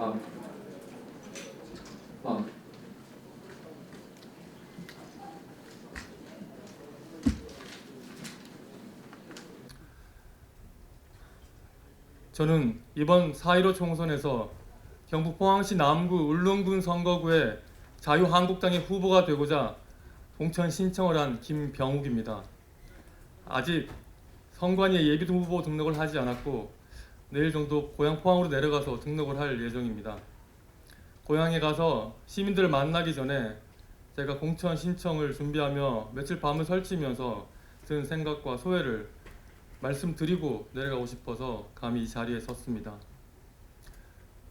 아, 아. 저는 이번 4.15 총선에서 경북 포항시 남구 울릉군 선거구에 자유한국당의 후보가 되고자 공천 신청을 한 김병욱입니다. 아직 선관위에 예비 후보 등록을 하지 않았고 내일 정도 고향 포항으로 내려가서 등록을 할 예정입니다. 고향에 가서 시민들을 만나기 전에 제가 공천 신청을 준비하며 며칠 밤을 설치면서 든 생각과 소회를 말씀드리고 내려가고 싶어서 감히 이 자리에 섰습니다.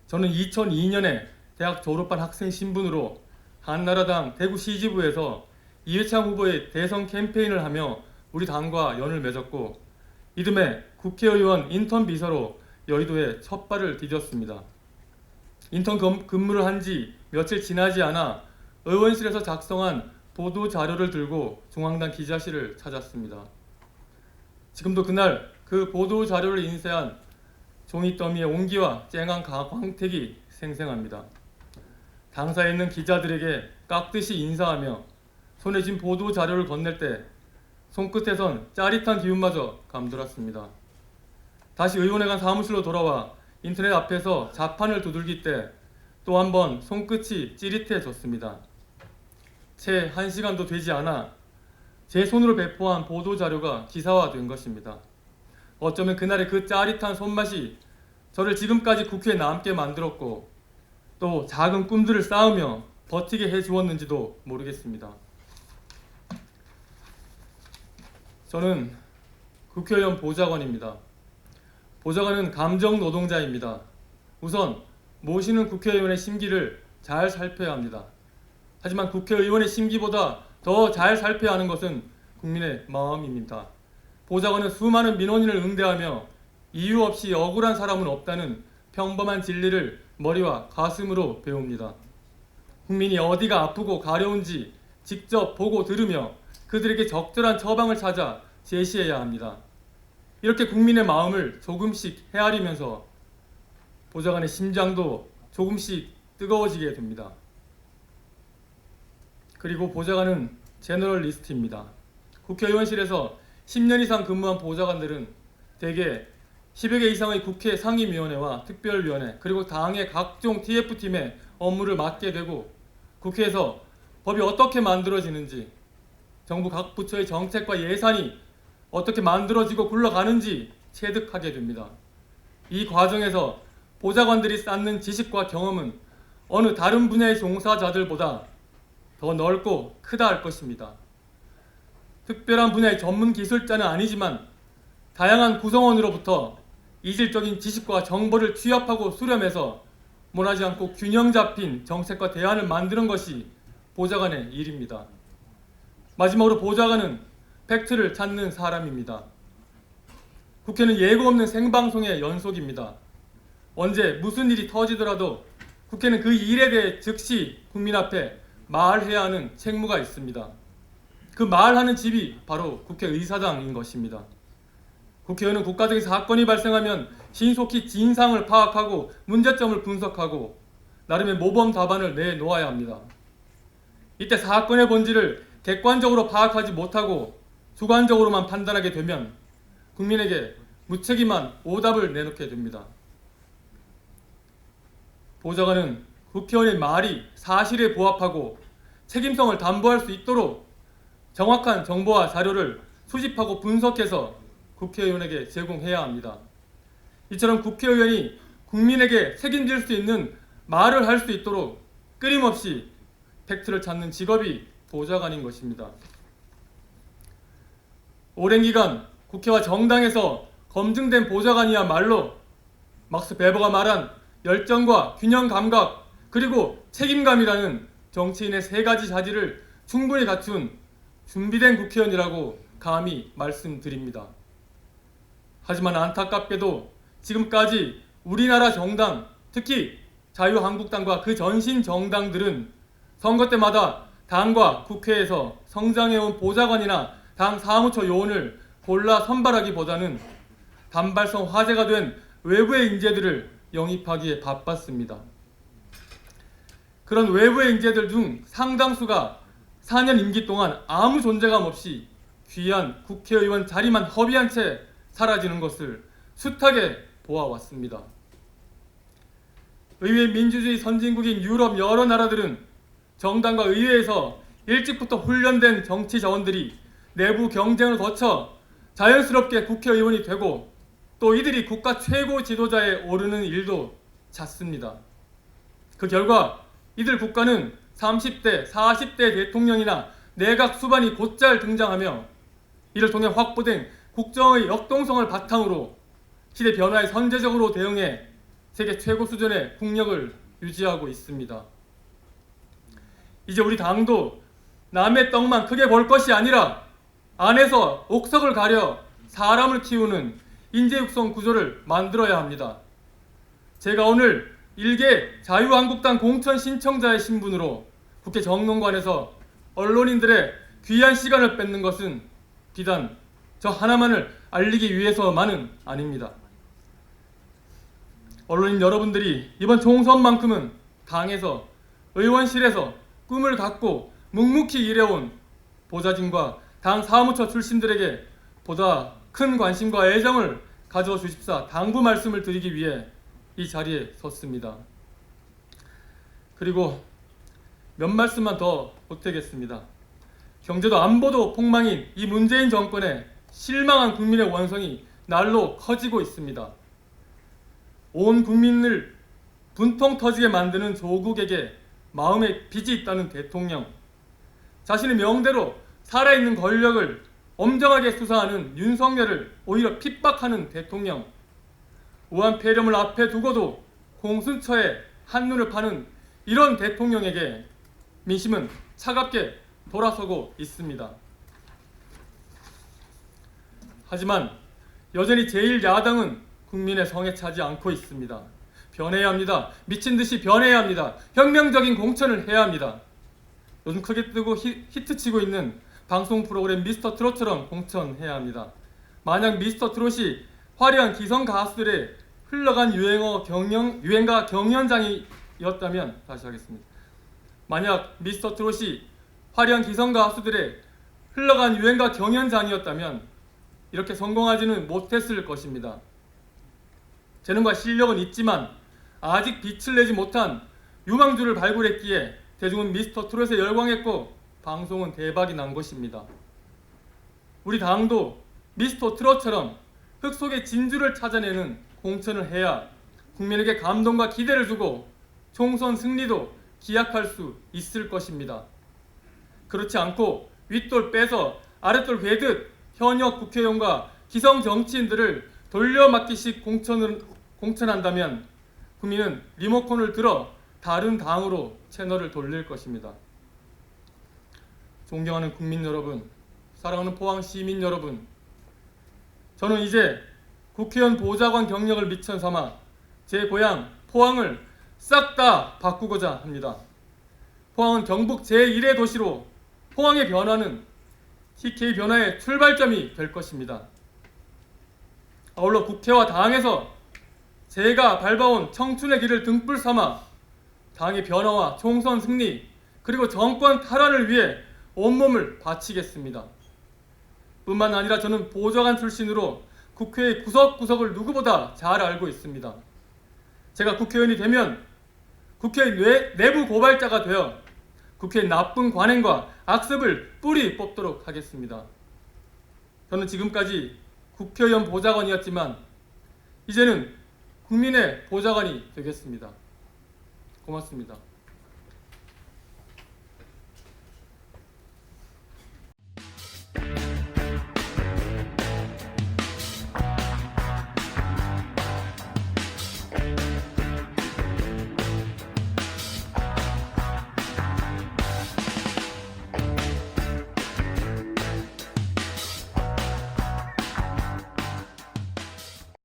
저는 2002년에 대학 졸업한 학생 신분으로 한나라당 대구시지부에서 이회창 후보의 대선 캠페인을 하며 우리 당과 연을 맺었고 이듬해 국회의원 인턴 비서로 여의도에 첫 발을 디뎠습니다. 인턴 근무를 한 지 며칠 지나지 않아 의원실에서 작성한 보도 자료를 들고 중앙당 기자실을 찾았습니다. 지금도 그날 그 보도 자료를 인쇄한 종이 더미의 온기와 쨍한 광택이 생생합니다. 당사에 있는 기자들에게 깍듯이 인사하며 손에 쥔 보도 자료를 건넬 때 손끝에선 짜릿한 기운마저 감돌았습니다. 다시 의원회관 사무실로 돌아와 인터넷 앞에서 자판을 두들길 때 또 한 번 손끝이 찌릿해졌습니다. 채 1시간도 되지 않아 제 손으로 배포한 보도자료가 기사화된 것입니다. 어쩌면 그날의 그 짜릿한 손맛이 저를 지금까지 국회에 남게 만들었고 또 작은 꿈들을 쌓으며 버티게 해주었는지도 모르겠습니다. 저는 국회의원 보좌관입니다. 보좌관은 감정 노동자입니다. 우선 모시는 국회의원의 심기를 잘 살펴야 합니다. 하지만 국회의원의 심기보다 더 잘 살펴야 하는 것은 국민의 마음입니다. 보좌관은 수많은 민원인을 응대하며 이유 없이 억울한 사람은 없다는 평범한 진리를 머리와 가슴으로 배웁니다. 국민이 어디가 아프고 가려운지 직접 보고 들으며 그들에게 적절한 처방을 찾아 제시해야 합니다. 이렇게 국민의 마음을 조금씩 헤아리면서 보좌관의 심장도 조금씩 뜨거워지게 됩니다. 그리고 보좌관은 제너럴리스트입니다. 국회의원실에서 10년 이상 근무한 보좌관들은 대개 10여 개 이상의 국회 상임위원회와 특별위원회 그리고 당의 각종 TF팀의 업무를 맡게 되고 국회에서 법이 어떻게 만들어지는지 정부 각 부처의 정책과 예산이 어떻게 만들어지고 굴러가는지 체득하게 됩니다. 이 과정에서 보좌관들이 쌓는 지식과 경험은 어느 다른 분야의 종사자들보다 더 넓고 크다 할 것입니다. 특별한 분야의 전문 기술자는 아니지만 다양한 구성원으로부터 이질적인 지식과 정보를 취합하고 수렴해서 원하지 않고 균형 잡힌 정책과 대안을 만드는 것이 보좌관의 일입니다. 마지막으로 보좌관은 팩트를 찾는 사람입니다. 국회는 예고 없는 생방송의 연속입니다. 언제 무슨 일이 터지더라도 국회는 그 일에 대해 즉시 국민 앞에 말해야 하는 책무가 있습니다. 그 말하는 집이 바로 국회의사당인 것입니다. 국회의원은 국가적인 사건이 발생하면 신속히 진상을 파악하고 문제점을 분석하고 나름의 모범 답안을 내놓아야 합니다. 이때 사건의 본질을 객관적으로 파악하지 못하고 주관적으로만 판단하게 되면 국민에게 무책임한 오답을 내놓게 됩니다. 보좌관은 국회의원의 말이 사실에 부합하고 책임성을 담보할 수 있도록 정확한 정보와 자료를 수집하고 분석해서 국회의원에게 제공해야 합니다. 이처럼 국회의원이 국민에게 책임질 수 있는 말을 할 수 있도록 끊임없이 팩트를 찾는 직업이 보좌관인 것입니다. 오랜 기간 국회와 정당에서 검증된 보좌관이야말로 막스 베버가 말한 열정과 균형 감각 그리고 책임감이라는 정치인의 3가지 자질을 충분히 갖춘 준비된 국회의원이라고 감히 말씀드립니다. 하지만 안타깝게도 지금까지 우리나라 정당, 특히 자유한국당과 그 전신 정당들은 선거 때마다 당과 국회에서 성장해온 보좌관이나 당 사무처 요원을 골라 선발하기보다는 단발성 화제가 된 외부의 인재들을 영입하기에 바빴습니다. 그런 외부의 인재들 중 상당수가 4년 임기 동안 아무 존재감 없이 귀한 국회의원 자리만 허비한 채 사라지는 것을 숱하게 보아왔습니다. 의회 민주주의 선진국인 유럽 여러 나라들은 정당과 의회에서 일찍부터 훈련된 정치 자원들이 내부 경쟁을 거쳐 자연스럽게 국회의원이 되고 또 이들이 국가 최고 지도자에 오르는 일도 잦습니다. 그 결과 이들 국가는 30대, 40대 대통령이나 내각 수반이 곧잘 등장하며 이를 통해 확보된 국정의 역동성을 바탕으로 시대 변화에 선제적으로 대응해 세계 최고 수준의 국력을 유지하고 있습니다. 이제 우리 당도 남의 떡만 크게 볼 것이 아니라 안에서 옥석을 가려 사람을 키우는 인재 육성 구조를 만들어야 합니다. 제가 오늘 일개 자유한국당 공천 신청자의 신분으로 국회 정론관에서 언론인들의 귀한 시간을 뺏는 것은 비단 저 하나만을 알리기 위해서만은 아닙니다. 언론인 여러분들이 이번 총선만큼은 당에서 의원실에서 꿈을 갖고 묵묵히 일해온 보좌진과 당 사무처 출신들에게 보다 큰 관심과 애정을 가져 주십사 당부 말씀을 드리기 위해 이 자리에 섰습니다. 그리고 몇 말씀만 더 보태겠습니다. 경제도 안보도 폭망인 이 문재인 정권에 실망한 국민의 원성이 날로 커지고 있습니다. 온 국민을 분통 터지게 만드는 조국에게 마음에 빚이 있다는 대통령, 자신의 명대로 살아있는 권력을 엄정하게 수사하는 윤석열을 오히려 핍박하는 대통령, 우한 폐렴을 앞에 두고도 공수처에 한눈을 파는 이런 대통령에게 민심은 차갑게 돌아서고 있습니다. 하지만 여전히 제1야당은 국민의 성에 차지 않고 있습니다. 변해야 합니다. 미친 듯이 변해야 합니다. 혁명적인 공천을 해야 합니다. 요즘 크게 뜨고 히트치고 있는 방송 프로그램 미스터 트롯처럼 공천해야 합니다. 만약 미스터 트롯이 화려한 기성 가수들의 흘러간 유행가 경연장이었다면, 다시 하겠습니다. 만약 미스터 트롯이 화려한 기성 가수들의 흘러간 유행가 경연장이었다면 이렇게 성공하지는 못했을 것입니다. 재능과 실력은 있지만 아직 빛을 내지 못한 유망주를 발굴했기에 대중은 미스터 트롯에 열광했고 방송은 대박이 난 것입니다. 우리 당도 미스터 트롯처럼 흙 속의 진주를 찾아내는 공천을 해야 국민에게 감동과 기대를 주고 총선 승리도 기약할 수 있을 것입니다. 그렇지 않고 윗돌 빼서 아랫돌 회듯 현역 국회의원과 기성 정치인들을 돌려막기식 공천한다면 국민은 리모컨을 들어 다른 당으로 채널을 돌릴 것입니다. 존경하는 국민 여러분, 사랑하는 포항 시민 여러분, 저는 이제 국회의원 보좌관 경력을 미천 삼아 제 고향 포항을 싹 다 바꾸고자 합니다. 포항은 경북 제1의 도시로 포항의 변화는 TK 변화의 출발점이 될 것입니다. 아울러 국회와 당에서 제가 밟아온 청춘의 길을 등불 삼아 당의 변화와 총선 승리 그리고 정권 탈환을 위해 온몸을 바치겠습니다. 뿐만 아니라 저는 보좌관 출신으로 국회의 구석구석을 누구보다 잘 알고 있습니다. 제가 국회의원이 되면 국회의 내부 고발자가 되어 국회의 나쁜 관행과 악습을 뿌리 뽑도록 하겠습니다. 저는 지금까지 국회의원 보좌관이었지만 이제는 국민의 보좌관이 되겠습니다. 고맙습니다.